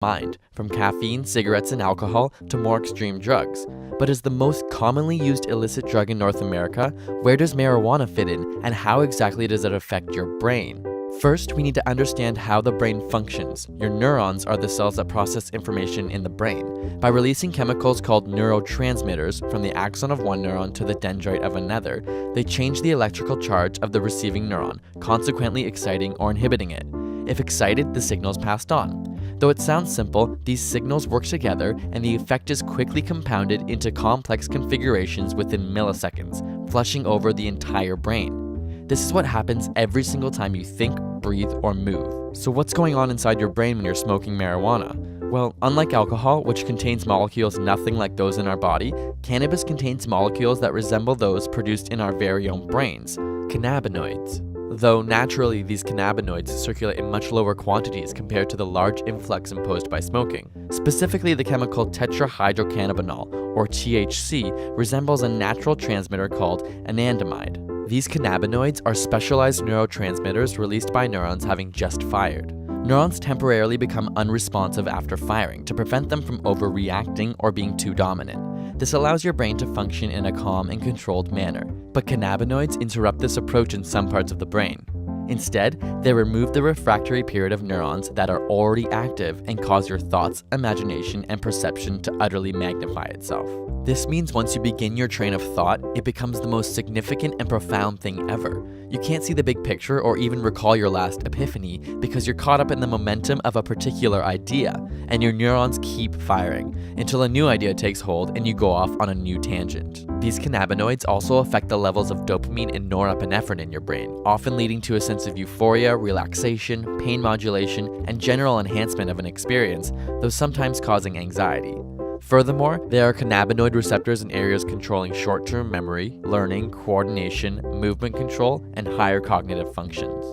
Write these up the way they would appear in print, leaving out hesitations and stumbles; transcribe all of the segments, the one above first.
mind, from caffeine, cigarettes, and alcohol to more extreme drugs. But as the most commonly used illicit drug in North America, where does marijuana fit in, and how exactly does it affect your brain? First, we need to understand how the brain functions. Your neurons are the cells that process information in the brain. By releasing chemicals called neurotransmitters from the axon of one neuron to the dendrite of another, they change the electrical charge of the receiving neuron, consequently exciting or inhibiting it. If excited, the signal is passed on. Though it sounds simple, these signals work together and the effect is quickly compounded into complex configurations within milliseconds, flushing over the entire brain. This is what happens every single time you think, breathe, or move. So what's going on inside your brain when you're smoking marijuana? Well, unlike alcohol, which contains molecules nothing like those in our body, cannabis contains molecules that resemble those produced in our very own brains, cannabinoids. Though naturally, these cannabinoids circulate in much lower quantities compared to the large influx imposed by smoking. Specifically, the chemical tetrahydrocannabinol, or THC, resembles a natural transmitter called anandamide. These cannabinoids are specialized neurotransmitters released by neurons having just fired. Neurons temporarily become unresponsive after firing to prevent them from overreacting or being too dominant. This allows your brain to function in a calm and controlled manner, but cannabinoids interrupt this approach in some parts of the brain. Instead, they remove the refractory period of neurons that are already active and cause your thoughts, imagination, and perception to utterly magnify itself. This means once you begin your train of thought, it becomes the most significant and profound thing ever. You can't see the big picture or even recall your last epiphany because you're caught up in the momentum of a particular idea, and your neurons keep firing until a new idea takes hold and you go off on a new tangent. These cannabinoids also affect the levels of dopamine and norepinephrine in your brain, often leading to a sense of euphoria, relaxation, pain modulation, and general enhancement of an experience, though sometimes causing anxiety. Furthermore, there are cannabinoid receptors in areas controlling short-term memory, learning, coordination, movement control, and higher cognitive functions.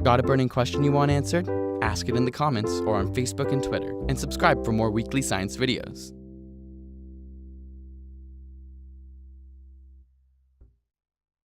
Got a burning question you want answered? Ask it in the comments or on Facebook and Twitter, and subscribe for more weekly science videos.